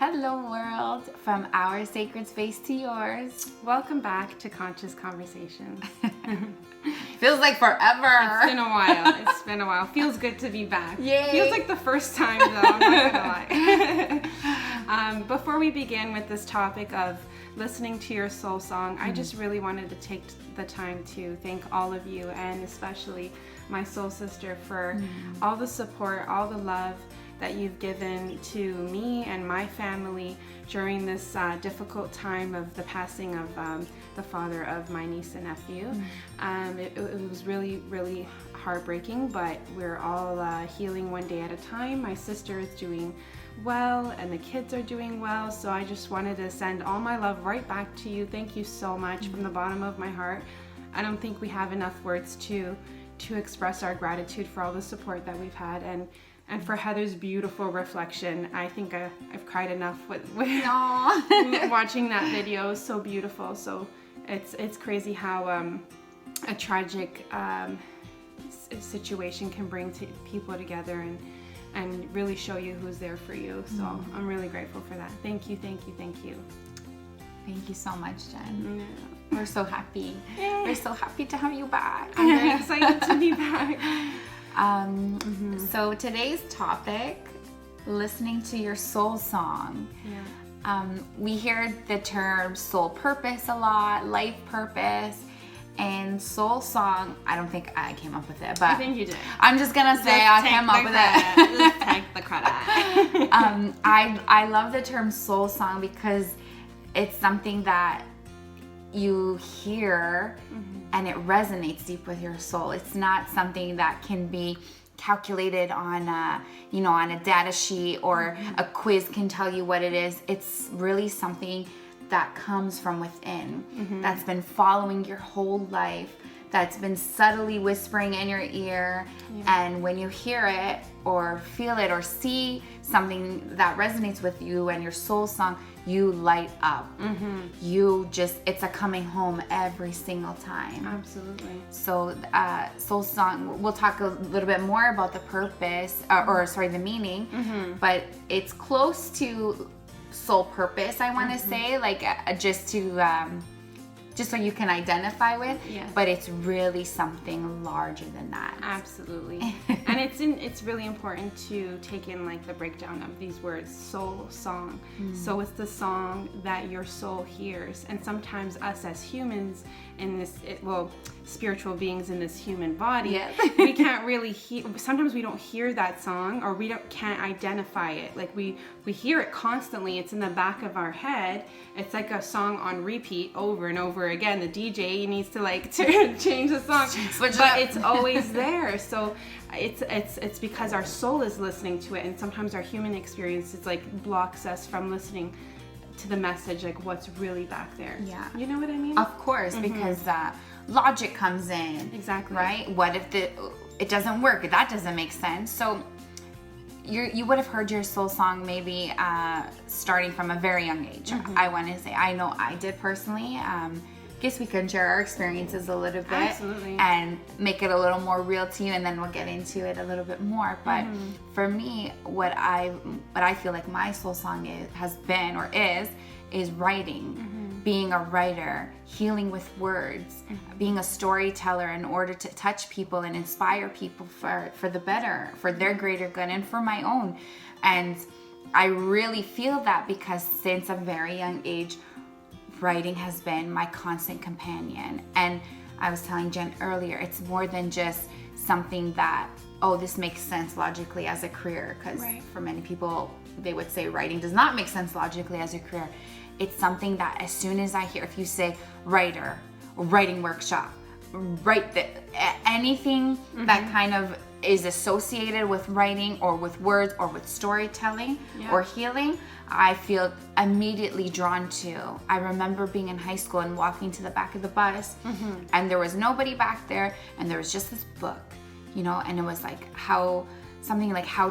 Hello world, from our sacred space to yours. Welcome back to Conscious Conversations. Feels like forever. It's been a while. Feels good to be back. Yay. Feels like the first time though, I'm not gonna lie. Before we begin with this topic of listening to your soul song, I just really wanted to take the time to thank all of you, and especially my soul sister, for all the support, all the love that you've given to me and my family during this difficult time of the passing of the father of my niece and nephew. It was really, really heartbreaking, but we're all healing one day at a time. My sister is doing well and the kids are doing well, so I just wanted to send all my love right back to you. Thank you so much from the bottom of my heart. I don't think we have enough words to express our gratitude for all the support that we've had, and for Heather's beautiful reflection. I think I've cried enough with watching that video. So beautiful. So it's crazy how a tragic situation can bring people together and really show you who's there for you. So I'm really grateful for that. Thank you, thank you, thank you. Thank you so much, Jen. Yeah. We're so happy. Yay. We're so happy to have you back. I'm very excited to be back. So today's topic, listening to your soul song. Yeah. We hear the term soul purpose a lot, life purpose, and soul song. I don't think I came up with it, but I think you did. I'm just gonna say I came up with it. Just take the credit. I love the term soul song because it's something that you hear and it resonates deep with your soul. It's not something that can be calculated on on a data sheet, or a quiz can tell you what it is. It's really something that comes from within, that's been following your whole life, that's been subtly whispering in your ear. And when you hear it or feel it or see something that resonates with you and your soul song, you light up. It's a coming home every single time. Absolutely. So soul song, we'll talk a little bit more about the purpose, the meaning, but it's close to soul purpose, I want to say, like just so you can identify with, but it's really something larger than that. Absolutely. And it's really important to take in like the breakdown of these words, soul song. So it's the song that your soul hears, and sometimes us as humans in this spiritual beings in this human body, we can't really hear. Sometimes we don't hear that song, or can't identify it. Like we hear it constantly. It's in the back of our head. It's like a song on repeat over and over again. The DJ needs to change the song, but it's always there. So it's because our soul is listening to it, and sometimes our human experience blocks us from listening to the message, like what's really back there. Yeah, you know what I mean? Of course, because logic comes in. Exactly. Right? What if it doesn't work? That doesn't make sense. So you would have heard your soul song maybe starting from a very young age. I want to say, I know I did personally. Guess we can share our experiences a little bit. Absolutely. And make it a little more real to you, and then we'll get into it a little bit more. But for me, what I feel like my soul song has been or is writing. Being a writer, healing with words, being a storyteller in order to touch people and inspire people for the better, for their greater good, and for my own. And I really feel that because since a very young age, writing has been my constant companion. And I was telling Jen earlier, it's more than just something that, this makes sense logically as a career, because for many people, they would say writing does not make sense logically as a career. It's something that as soon as I hear, if you say writer, writing workshop, anything that kind of is associated with writing or with words or with storytelling or healing, I feel immediately drawn to. I remember being in high school and walking to the back of the bus, and there was nobody back there, and there was just this book, and it was like how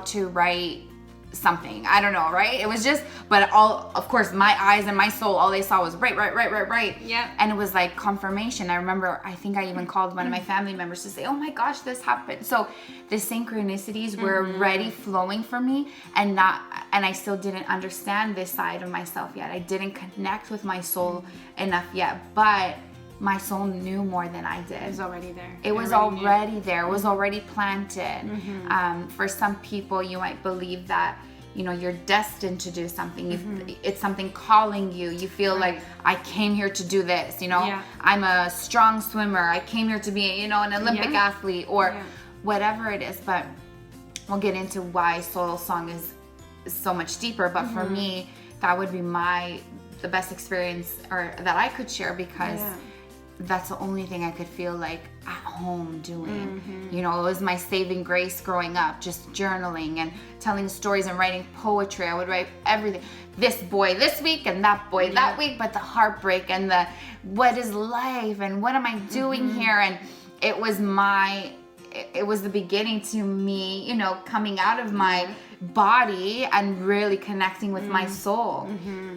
to write something. I don't know, right? It was just, but all, of course, my eyes and my soul, all they saw was right. Yeah. And it was like confirmation. I remember, I think I even called one of my family members to say, oh my gosh, this happened. So the synchronicities were already flowing for me, and I still didn't understand this side of myself yet. I didn't connect with my soul enough yet, but my soul knew more than I did. It was already there. It was already there. It was already planted. For some people, you might believe that, you know, you're destined to do something. It's something calling you. You feel like, I came here to do this, you know. Yeah. I'm a strong swimmer. I came here to be, you know, an Olympic athlete, or whatever it is. But we'll get into why Soul Song is so much deeper. But for me, that would be the best experience or that I could share, because that's the only thing I could feel like at home doing. You know, it was my saving grace growing up, just journaling and telling stories and writing poetry. I would write everything. This boy this week and that boy that week, but the heartbreak and the what is life and what am I doing here? And it was the beginning to me, you know, coming out of my body and really connecting with my soul.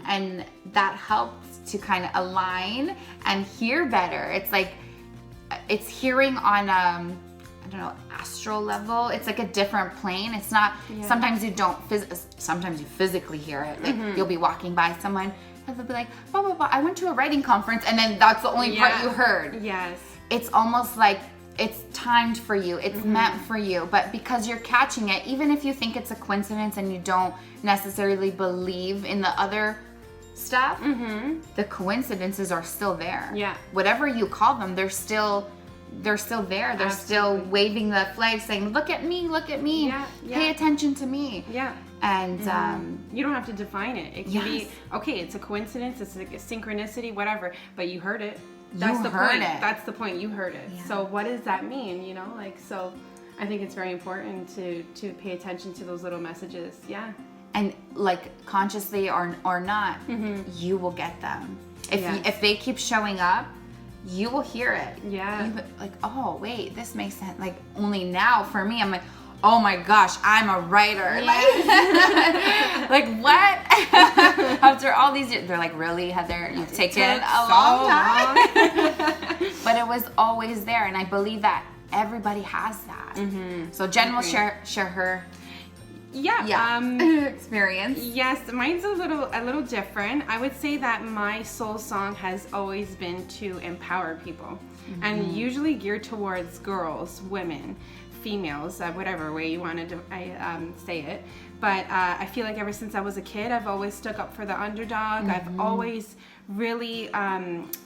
And that helped to kind of align and hear better. It's like, it's hearing on I don't know, astral level. It's like a different plane. It's not, sometimes you don't, sometimes you physically hear it. Like you'll be walking by someone and they'll be like, blah, blah, blah, I went to a writing conference, and then that's the only part you heard. Yes. It's almost like it's timed for you. It's meant for you. But because you're catching it, even if you think it's a coincidence and you don't necessarily believe in the other stuff, the coincidences are still there. Yeah. Whatever you call them, they're still there. They're still waving the flag saying, look at me, pay attention to me. Yeah. And you don't have to define it. It can be, okay, it's a coincidence, it's a synchronicity, whatever, but you heard it. That's the point. That's the point. You heard it. Yeah. So what does that mean? You know, like, so I think it's very important to pay attention to those little messages. Yeah. And like consciously or not, you will get them. If they keep showing up, you will hear it. Yeah. Like, oh wait, this makes sense. Like only now for me, I'm like, oh my gosh, I'm a writer. Yeah. Like what? After all these years, they're like, really, Heather? You've taken a long time. But it was always there, and I believe that everybody has that. So Jen will share her experience. Yes, mine's a little different. I would say that my soul song has always been to empower people, and usually geared towards girls, women, females, whatever way you want to say it. But I feel like ever since I was a kid, I've always stuck up for the underdog. I've always really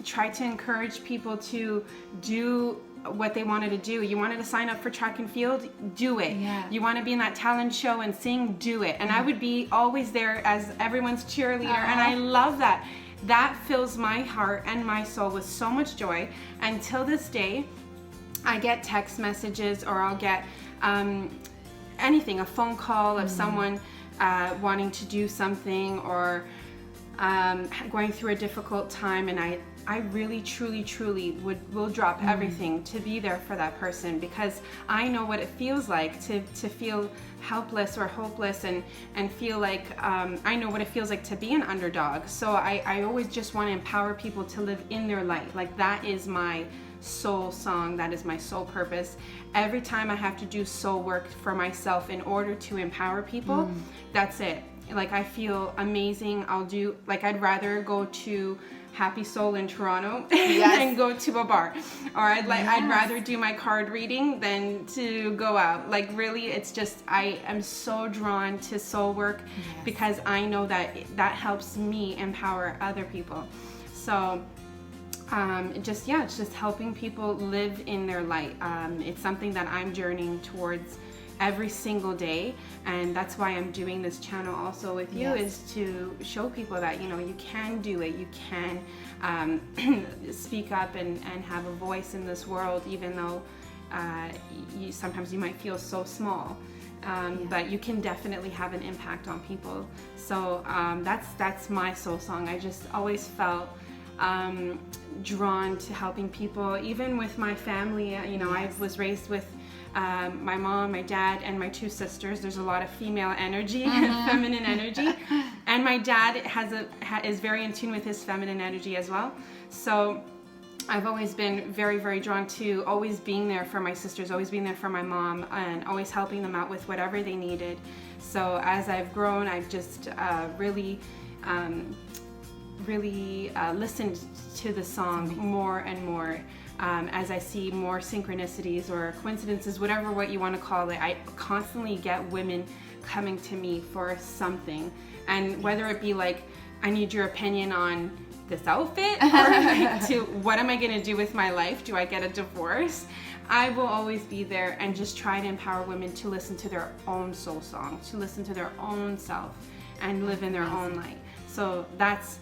tried to encourage people to do what they wanted to do. You wanted to sign up for track and field, do it. Yeah. You want to be in that talent show and sing, do it. And I would be always there as everyone's cheerleader, and I love that. That fills my heart and my soul with so much joy. Until this day, I get text messages, or I'll get anything, a phone call of someone wanting to do something, or going through a difficult time, and I really, truly will drop everything to be there for that person, because I know what it feels like to feel helpless or hopeless, and feel like I know what it feels like to be an underdog. So I always just want to empower people to live in their light. Like, that is my soul song, that is my soul purpose. Every time I have to do soul work for myself in order to empower people, that's it. Like, I feel amazing. I'd rather go to Happy Soul in Toronto than go to a bar, or I'd rather do my card reading than to go out. Like, really, it's just, I am so drawn to soul work because I know that that helps me empower other people. So it's just helping people live in their light. It's something that I'm journeying towards every single day, and that's why I'm doing this channel also with you, is to show people that, you know, you can do it, you can speak up and have a voice in this world, even though sometimes you might feel so small, but you can definitely have an impact on people. So that's my soul song. I just always felt drawn to helping people, even with my family. You know, I was raised with my mom, my dad, and my 2 sisters. There's a lot of female energy and feminine energy. And my dad is very in tune with his feminine energy as well. So I've always been very, very drawn to always being there for my sisters, always being there for my mom, and always helping them out with whatever they needed. So as I've grown, I've just really listened to the song more and more. As I see more synchronicities or coincidences, what you want to call it, I constantly get women coming to me for something. And whether it be like, I need your opinion on this outfit, or like, to what am I going to do with my life? Do I get a divorce? I will always be there and just try to empower women to listen to their own soul song, to listen to their own self and live in their own light. So that's,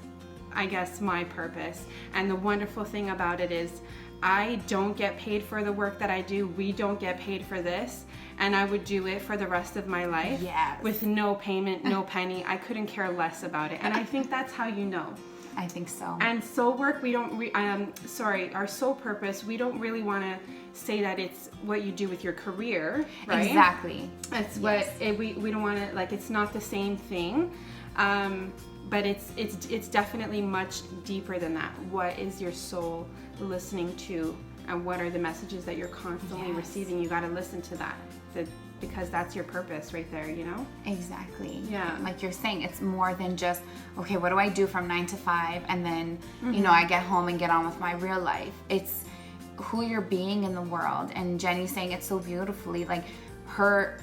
I guess, my purpose. And the wonderful thing about it is I don't get paid for the work that I do. We don't get paid for this. And I would do it for the rest of my life with no payment, no penny. I couldn't care less about it. And I think that's how you know. I think so. And soul work, our soul purpose, we don't really want to say that it's what you do with your career, right? Exactly. That's what we don't want to, like, it's not the same thing. But it's definitely much deeper than that. What is your soul listening to, and what are the messages that you're constantly receiving? You got to listen to that, because that's your purpose right there, you know? Exactly. Yeah. Like you're saying, it's more than just, okay, what do I do from 9 to 5, and then you know, I get home and get on with my real life. It's who you're being in the world. And Jenny's saying it so beautifully, like her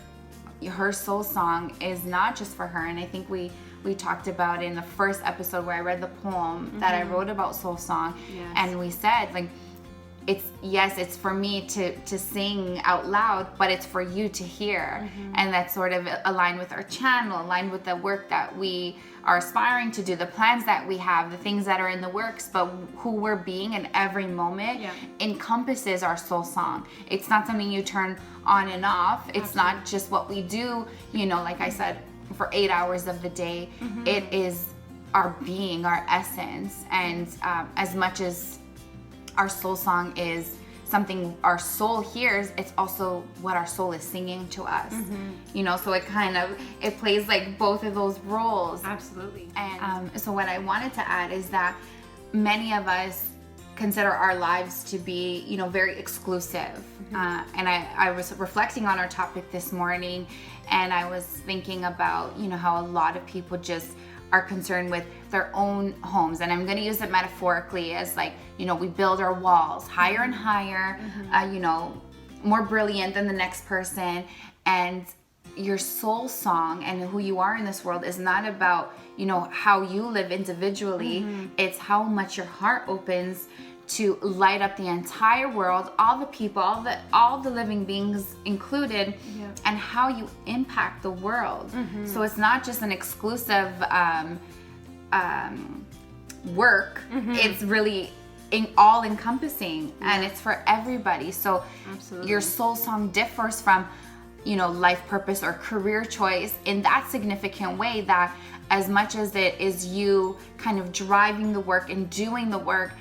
soul song is not just for her. And I think we talked about in the first episode where I read the poem that I wrote about soul song, and we said, like, it's for me to sing out loud, but it's for you to hear. And that's sort of aligned with our channel, aligned with the work that we are aspiring to do, the plans that we have, the things that are in the works. But who we're being in every moment encompasses our soul song. It's not something you turn on and off. It's not just what we do, you know, like I said, for 8 hours of the day. It is our being, our essence. And as much as our soul song is something our soul hears, it's also what our soul is singing to us. You know, so it plays like both of those roles. Absolutely. And so what I wanted to add is that many of us consider our lives to be, you know, very exclusive. And I was reflecting on our topic this morning, and I was thinking about, you know, how a lot of people just are concerned with their own homes. And I'm going to use it metaphorically as, like, you know, we build our walls higher and higher, you know, more brilliant than the next person. And your soul song and who you are in this world is not about, you know, how you live individually. It's how much your heart opens to light up the entire world, all the people, all the living beings included, and how you impact the world. So it's not just an exclusive work. It's really all encompassing, and it's for everybody. So your soul song differs from, you know, life purpose or career choice in that significant way, that as much as it is you kind of driving the work and doing the work,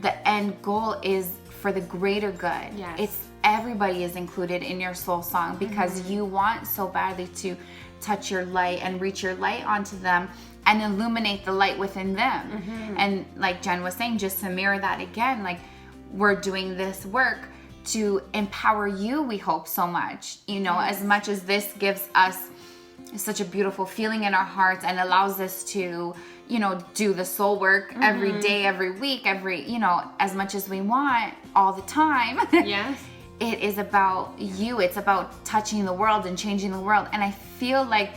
the end goal is for the greater good. It's everybody is included in your soul song, because you want so badly to touch your light and reach your light onto them and illuminate the light within them. And like Jen was saying, just to mirror that again, like, we're doing this work to empower you, we hope, so much. You know, as much as this gives us such a beautiful feeling in our hearts and allows us to, you know, do the soul work every day, every week, you know, as much as we want all the time. It is about you. It's about touching the world and changing the world. And I feel like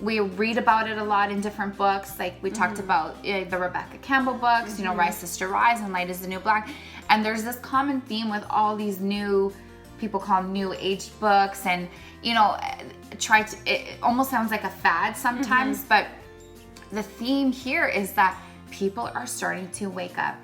we read about it a lot in different books. Like we talked about the Rebecca Campbell books, you know, Rise Sister Rise and Light is the New Black. And there's this common theme with all these people call them new age books, and, you know, it almost sounds like a fad sometimes, but the theme here is that people are starting to wake up.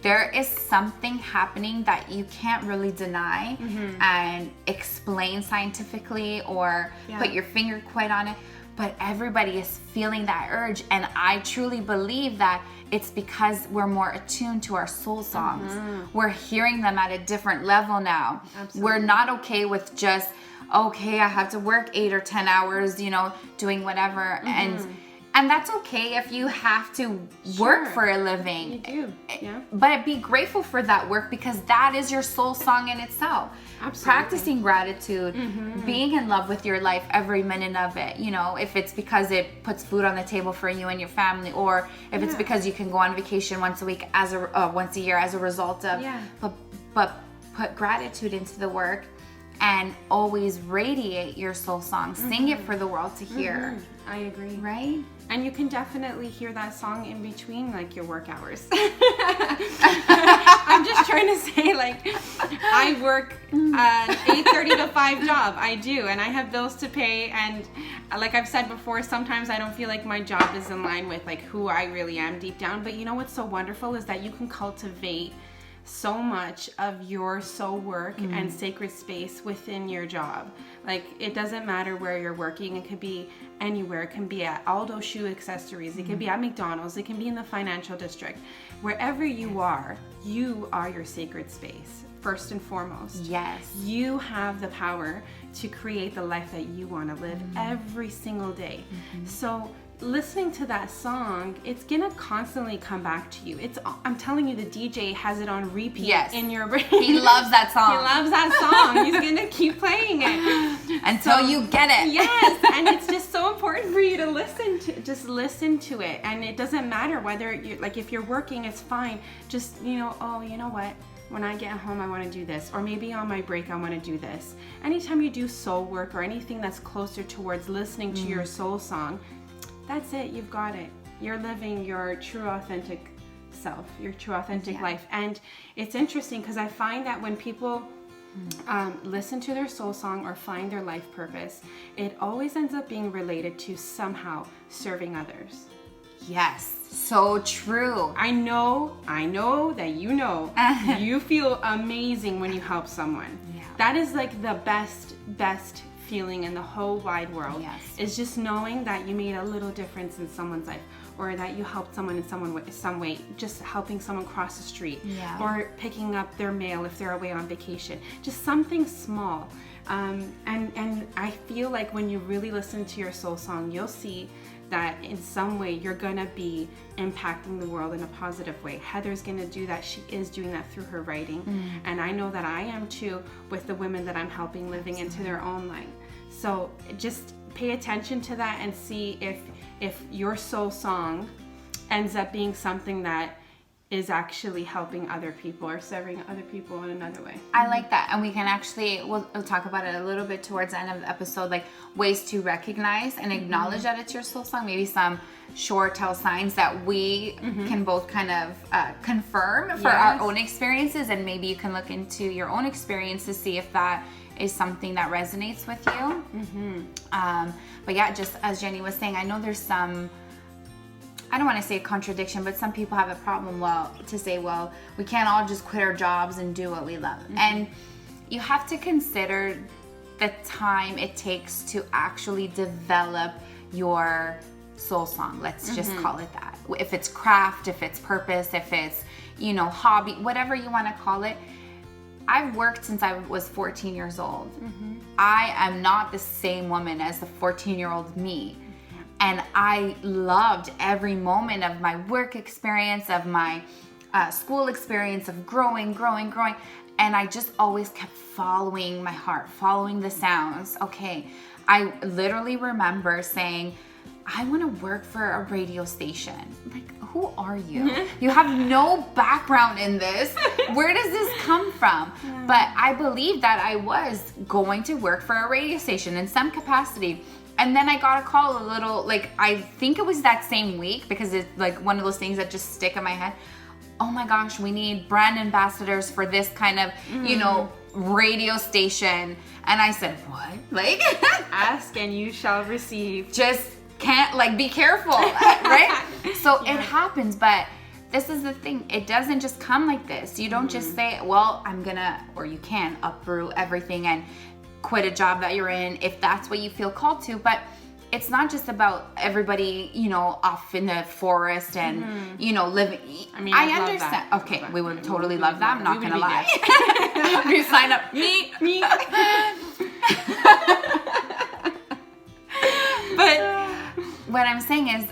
There is something happening that you can't really deny and explain scientifically or put your finger quite on it, but everybody is feeling that urge. And I truly believe that it's because we're more attuned to our soul songs. We're hearing them at a different level now. Absolutely. We're not okay with just, okay, I have to work 8 or 10 hours, you know, doing whatever. And that's okay if you have to work for a living. You do, yeah. But be grateful for that work, because that is your soul song in itself. Absolutely. Practicing gratitude, being in love with your life every minute of it. You know, if it's because it puts food on the table for you and your family, or if it's because you can go on vacation once a year as a result of. But put gratitude into the work, and always radiate your soul song. Sing it for the world to hear. I agree. Right? And you can definitely hear that song in between, like, your work hours. I'm just trying to say, like, I work an 8:30 to 5 job. I do, and I have bills to pay. And like I've said before, sometimes I don't feel like my job is in line with, like, who I really am deep down. But you know what's so wonderful is that you can cultivate so much of your soul work and sacred space within your job. Like, it doesn't matter where you're working. It could be anywhere. It can be at Aldo Shoe Accessories. It could be at McDonald's. It can be in the financial district. Wherever you are your sacred space, first and foremost. Yes. You have the power to create the life that you want to live every single day. So listening to that song, it's gonna constantly come back to you. I'm telling you, the DJ has it on repeat in your brain. He loves that song. He loves that song. He's gonna keep playing it until you get it. Yes, and it's just so important for you to listen to it. And it doesn't matter whether you're, like, if you're working, it's fine. Just, you know, oh, you know what? When I get home, I want to do this. Or maybe on my break, I want to do this. Anytime you do soul work or anything that's closer towards listening to your soul song, that's it. You've got it. You're living your true, authentic self, your true, authentic life. And it's interesting because I find that when people listen to their soul song or find their life purpose, it always ends up being related to somehow serving others. Yes, so true. I know that you feel amazing when you help someone. Yeah. That is like the best feeling in the whole wide world. Yes. Is just knowing that you made a little difference in someone's life, or that you helped someone in some way, just helping someone cross the street, or picking up their mail if they're away on vacation, just something small. And I feel like when you really listen to your soul song, you'll see that in some way you're gonna be impacting the world in a positive way. Heather's gonna do that. She is doing that through her writing. And I know that I am too, with the women that I'm helping living into their own light. So just pay attention to that and see if your soul song ends up being something that is actually helping other people or serving other people in another way. I like that. And we can actually, we'll talk about it a little bit towards the end of the episode, like ways to recognize and acknowledge that it's your soul song. Maybe some short tell signs that we can both kind of confirm for our own experiences. And maybe you can look into your own experience to see if that is something that resonates with you. But yeah, just as Jenny was saying, I know there's some, I don't want to say a contradiction, but some people have a problem to say, well, we can't all just quit our jobs and do what we love. And you have to consider the time it takes to actually develop your soul song. Let's just call it that. If it's craft, if it's purpose, if it's, you know, hobby, whatever you want to call it. I've worked since I was 14 years old. I am not the same woman as the 14-year-old me. And I loved every moment of my work experience, of my school experience, of growing. And I just always kept following my heart, following the sounds. Okay, I literally remember saying, I want to work for a radio station. Like, who are you? You have no background in this. Where does this come from? But I believed that I was going to work for a radio station in some capacity. And then I got a call a little, like, I think it was that same week, because it's like one of those things that just stick in my head. Oh my gosh, we need brand ambassadors for this kind of, you know, radio station. And I said, what? Like, ask and you shall receive. Just can't, like, be careful, right? So it happens, but this is the thing. It doesn't just come like this. You don't just say, well, I'm gonna, or you can uproot everything and quit a job that you're in if that's what you feel called to. But it's not just about everybody, you know, off in the forest and, you know, living. I mean, I love understand. that. Okay, Love we that. would totally We love would that. I'm not we going to would be lie. We sign up. Me. But what I'm saying is,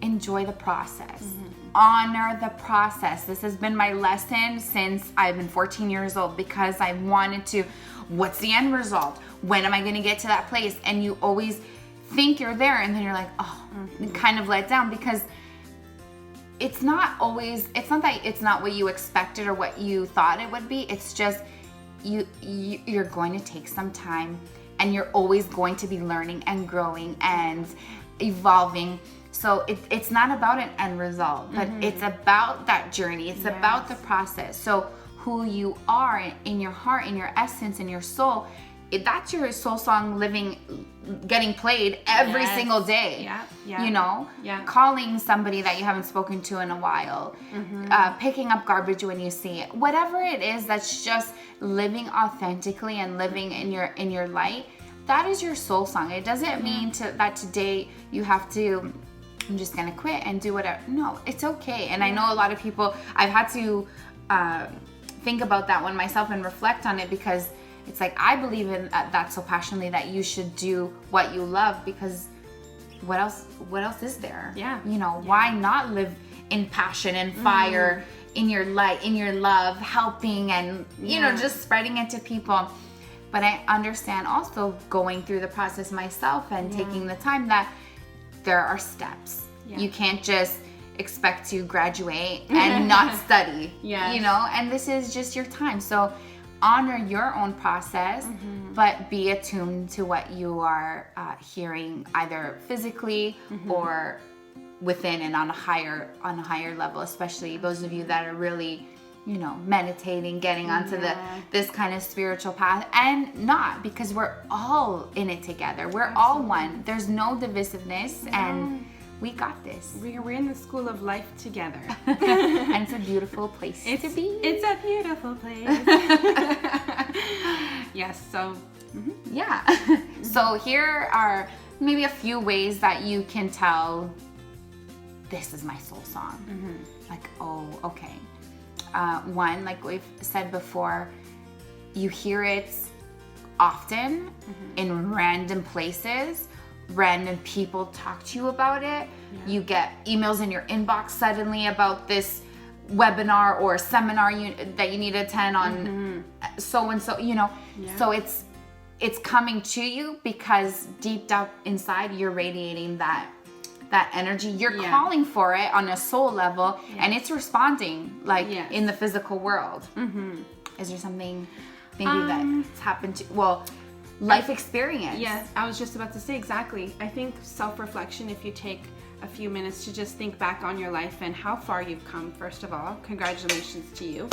enjoy the process. Honor the process. This has been my lesson since I've been 14 years old, because I wanted to, what's the end result? When am I going to get to that place? And you always think you're there, and then you're like, oh, kind of let down, because it's not that it's not what you expected or what you thought it would be. It's just you're going to take some time, and you're always going to be learning and growing and evolving. So it's not about an end result, but it's about that journey. It's about the process. So who you are in your heart, in your essence, in your soul, that's your soul song getting played every single day. You know, calling somebody that you haven't spoken to in a while, picking up garbage when you see it, whatever it is, that's just living authentically and living in your light. That is your soul song. It doesn't mean that today you have to, I'm just gonna quit and do whatever. No, it's okay. And I know a lot of people, I've had to think about that one myself and reflect on it, because it's like, I believe in that so passionately, that you should do what you love, because what else is there? You know, why not live in passion and fire, in your light, in your love, helping and, you know, just spreading it to people. But I understand also going through the process myself and taking the time, that there are steps. You can't just expect to graduate and not study, you know, and this is just your time. So honor your own process, but be attuned to what you are hearing, either physically or within, and on a higher level, especially those of you that are really, you know, meditating, getting onto this kind of spiritual path, and not, because we're all in it together. We're all one. There's no divisiveness, and we got this. We're in the school of life together. And it's a beautiful place to be. It's a beautiful place. Yes, so. Yeah. So here are maybe a few ways that you can tell, this is my soul song. Like, oh, okay. One, like we've said before, you hear it often in random places. Random people talk to you about it. You get emails in your inbox suddenly about this webinar or seminar that you need to attend on so and so, you know. So it's coming to you because deep down inside you're radiating that energy. You're calling for it on a soul level, and it's responding like in the physical world. Is there something maybe that's happened to, well, life experience? Yes, I was just about to say, exactly. I think self-reflection, if you take a few minutes to just think back on your life and how far you've come, first of all, congratulations to you.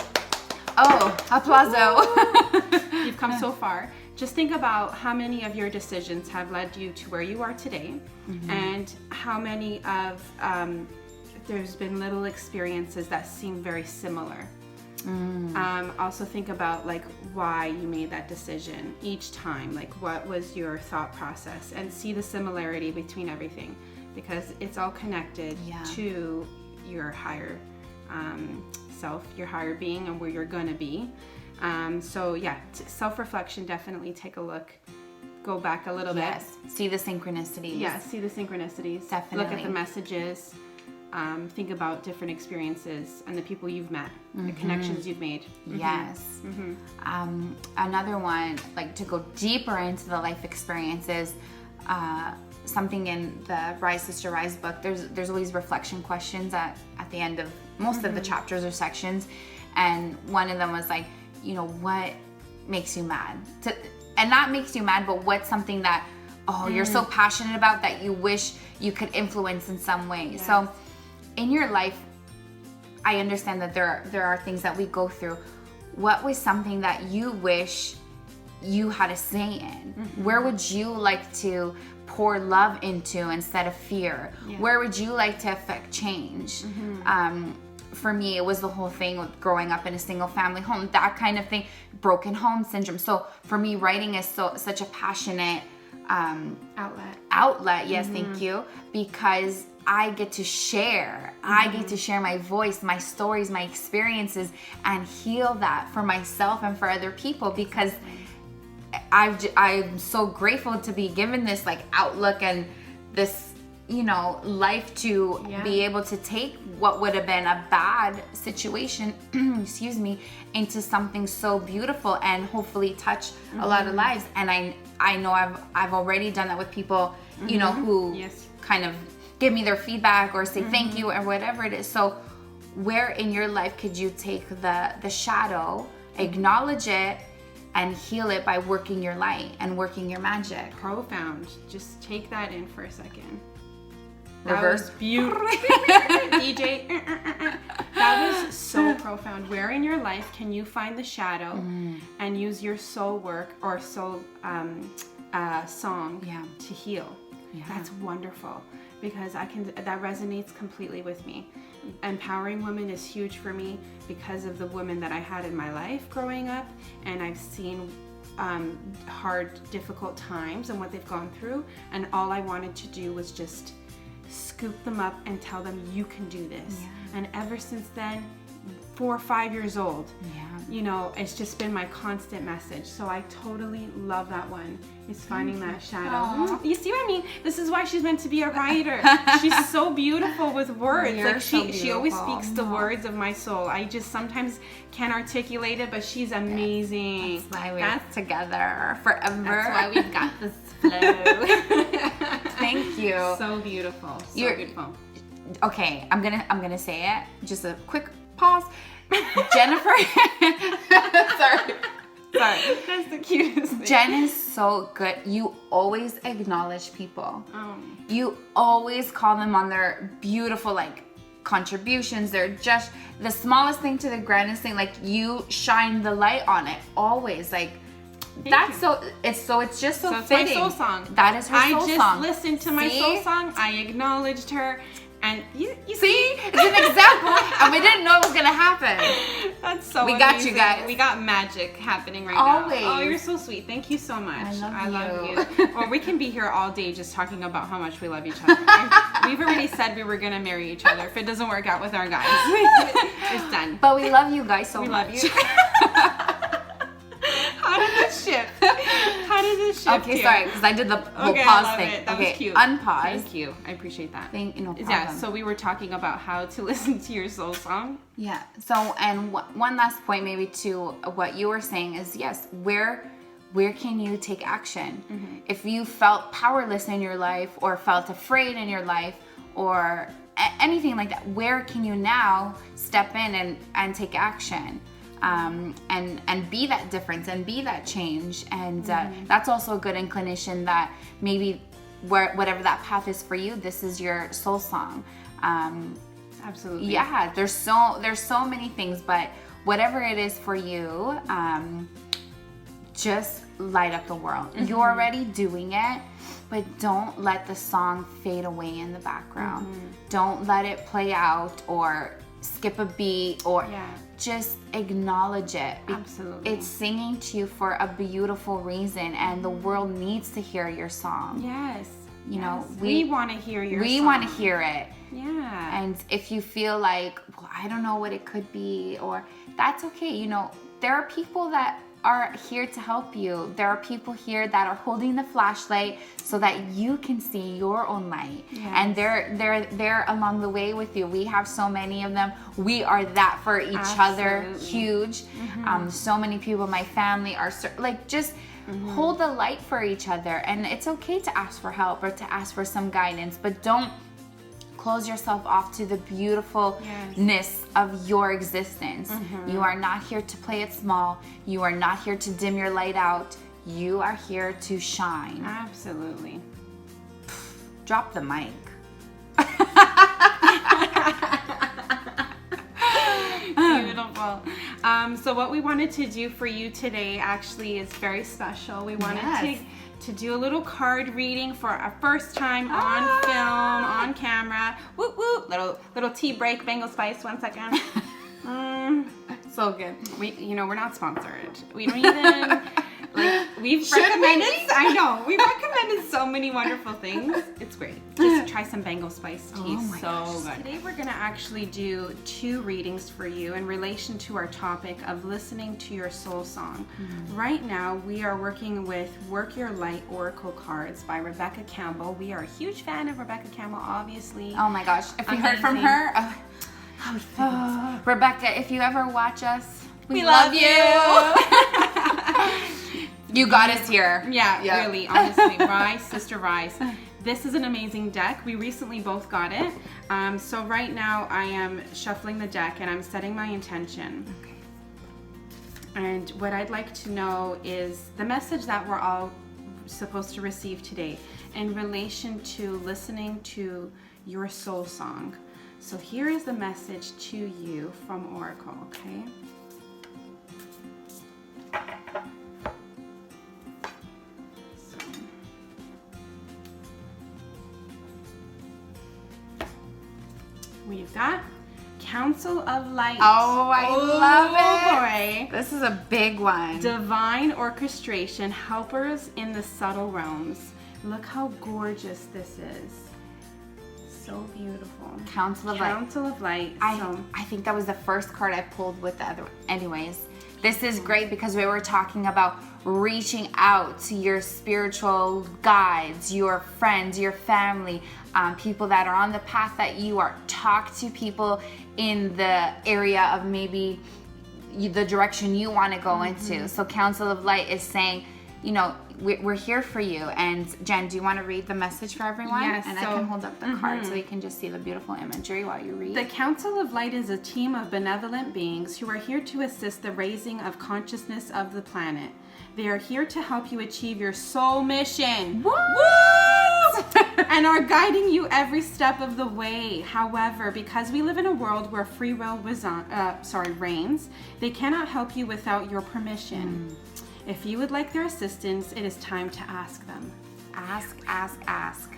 Oh, applauso. You've come so far. Just think about how many of your decisions have led you to where you are today, and how many of there's been little experiences that seem very similar. Also think about like why you made that decision each time, like what was your thought process, and see the similarity between everything, because it's all connected to your higher self, your higher being, and where you're gonna be. So yeah, self-reflection, definitely take a look, go back a little bit. See the synchronicities. Yeah, see the synchronicities. Definitely. Look at the messages. Think about different experiences and the people you've met, the connections you've made. Yes. Another one, like to go deeper into the life experiences, something in the Rise Sister Rise book, there's always reflection questions at the end of most of the chapters or sections. And one of them was like, you know, what makes you mad? And not makes you mad, but what's something that, you're so passionate about that you wish you could influence in some way. Yes. So in your life, I understand that there are things that we go through. What was something that you wish you had a say in? Where would you like to pour love into instead of fear? Where would you like to affect change? For me, it was the whole thing with growing up in a single family home, that kind of thing, broken home syndrome. So for me, writing is such a passionate outlet. Yes, thank you, because I get to share. I get to share my voice, my stories, my experiences, and heal that for myself and for other people, because I'm so grateful to be given this like outlook and this, you know, life to be able to take what would have been a bad situation, excuse me, into something so beautiful and hopefully touch a lot of lives. And I know I've already done that with people, you know, who kind of give me their feedback or say thank you or whatever it is. So where in your life could you take the shadow, acknowledge it, and heal it by working your light and working your magic? Profound. Just take that in for a second. Reverse. That was beautiful. DJ. That was so profound. Where in your life can you find the shadow and use your soul work or soul song to heal? Yeah. That's wonderful, because that resonates completely with me. Empowering women is huge for me because of the women that I had in my life growing up, and I've seen hard, difficult times and what they've gone through, and all I wanted to do was just scoop them up and tell them, you can do this. And ever since then, 4 or 5 years old, you know, it's just been my constant message. So I totally love that one. Is finding that shadow. You see what I mean? This is why she's meant to be a writer. She's so beautiful with words. You're like she always speaks the words of my soul. I just sometimes can't articulate it, but she's amazing. That's why we're together forever. That's why we've got this flow. Thank you. So beautiful. So beautiful. Okay, I'm gonna say it. Just a quick pause. Jennifer. Sorry. That's the cutest thing. Jen is so good. You always acknowledge people. You always call them on their beautiful like contributions. They're just the smallest thing to the grandest thing. Like you shine the light on it always. Like it's just so fitting. It's my soul song. That is her soul song. I just listened to my soul song. I acknowledged her. And you see? It's an example, and we didn't know it was gonna happen. That's so We amazing. got you guys. We got magic happening right Always. now. Oh, you're so sweet. Thank you so much. I love you. Or we can be here all day just talking about how much we love each other. We've already said we were gonna marry each other. If it doesn't work out with our guys, it's done. But we love you guys so much. We love you. How did this shift? Okay, here? sorry, because I did the whole Okay, pause I love thing. it. That Okay, was cute. unpause. Thank you. I appreciate that. No problem. Yeah, so we were talking about how to listen to your soul song. Yeah, so, and one last point maybe to what you were saying is, yes, where can you take action? If you felt powerless in your life or felt afraid in your life or anything like that, where can you now step in and take action? And be that difference and be that change, and that's also a good inclination that maybe whatever that path is for you, this is your soul song. Absolutely. Yeah, there's so many things, but whatever it is for you, just light up the world. You're already doing it, but don't let the song fade away in the background. Don't let it play out or skip a beat or just acknowledge it. Absolutely. It's singing to you for a beautiful reason, and the world needs to hear your song. Yes. You know, we want to hear your song. We want to hear it. Yeah. And if you feel like, well, I don't know what it could be, or that's okay. You know, there are people that are here to help you. There are people here that are holding the flashlight so that you can see your own light. Yes. And they're along the way with you. We have so many of them. We are that for each other. Huge. So many people, my family are like just hold the light for each other. And it's okay to ask for help or to ask for some guidance, but don't close yourself off to the beautifulness of your existence. You are not here to play it small. You are not here to dim your light out. You are here to shine. Absolutely. Drop the mic. Beautiful. So what we wanted to do for you today actually is very special. We wanted to do a little card reading for our first time on film, on camera. Whoop whoop. Little tea break, Bengal Spice. 1 second. So good. We're not sponsored. We don't even. Like, we've Should recommended, we? I know, we've recommended so many wonderful things. It's great. Just try some Bengal spice tea. Oh my so gosh. good. Today we're going to actually do 2 readings for you in relation to our topic of listening to your soul song. Right now we are working with Work Your Light Oracle cards by Rebecca Campbell. We are a huge fan of Rebecca Campbell, obviously. Oh my gosh. If you heard from her, Rebecca, if you ever watch us, we love you. You got us here. Yeah, really, honestly. Rise, Sister Rise. This is an amazing deck. We recently both got it. So right now I am shuffling the deck and I'm setting my intention. Okay. And what I'd like to know is the message that we're all supposed to receive today in relation to listening to your soul song. So here is the message to you from Oracle, okay? We've got Council of Light. Oh, I love it. Boy. This is a big one. Divine orchestration, helpers in the subtle realms. Look how gorgeous this is. So beautiful. Council of Light. Council of Light. I think that was the first card I pulled with the other one. Anyways, this is great because we were talking about reaching out to your spiritual guides, your friends, your family, people that are on the path that you are. Talk to people in the area of maybe the direction you want to go into. So Council of Light is saying, you know, we're here for you. And Jen, do you want to read the message for everyone? Yes. And I can hold up the card so you can just see the beautiful imagery while you read. The Council of Light is a team of benevolent beings who are here to assist the raising of consciousness of the planet. They are here to help you achieve your soul mission. What? And are guiding you every step of the way. However, because we live in a world where free will reigns, they cannot help you without your permission. If you would like their assistance, it is time to ask them. Ask, ask, ask.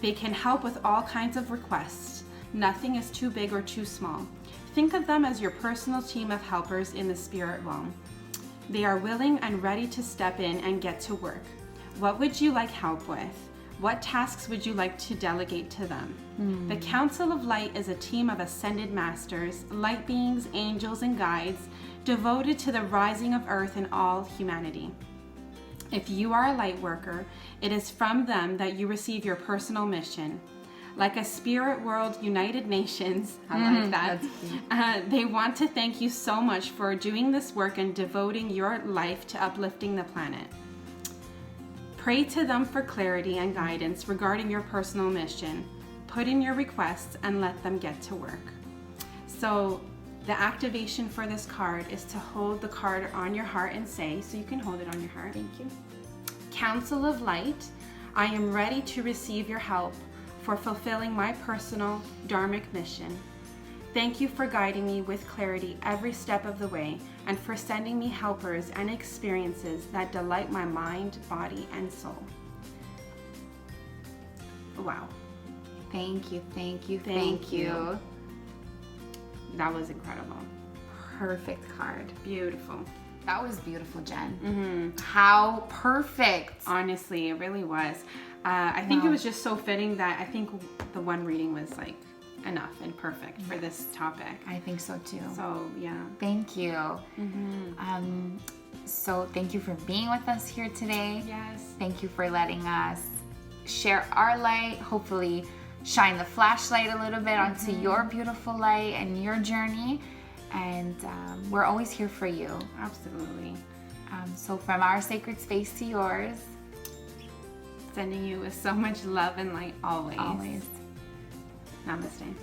They can help with all kinds of requests. Nothing is too big or too small. Think of them as your personal team of helpers in the spirit realm. They are willing and ready to step in and get to work. What would you like help with? What tasks would you like to delegate to them? The Council of Light is a team of ascended masters, light beings, angels, and guides devoted to the rising of earth and all humanity. If you are a light worker, it is from them that you receive your personal mission. Like a spirit world United Nations, I like that. That's cute. They want to thank you so much for doing this work and devoting your life to uplifting the planet. Pray to them for clarity and guidance regarding your personal mission. Put in your requests and let them get to work. So the activation for this card is to hold the card on your heart and say, so you can hold it on your heart. Thank you. Council of Light, I am ready to receive your help for fulfilling my personal dharmic mission. Thank you for guiding me with clarity every step of the way and for sending me helpers and experiences that delight my mind, body, and soul. Wow. Thank you, thank you, thank you. That was incredible. Perfect card. Beautiful. That was beautiful, Jen. How perfect. Honestly, it really was. I think it was just so fitting that I think the one reading was like enough and perfect for this topic. I think so too. So yeah. Thank you. So thank you for being with us here today. Yes. Thank you for letting us share our light, hopefully shine the flashlight a little bit onto your beautiful light and your journey. And we're always here for you. Absolutely. So from our sacred space to yours, sending you with so much love and light always. Always. Namaste.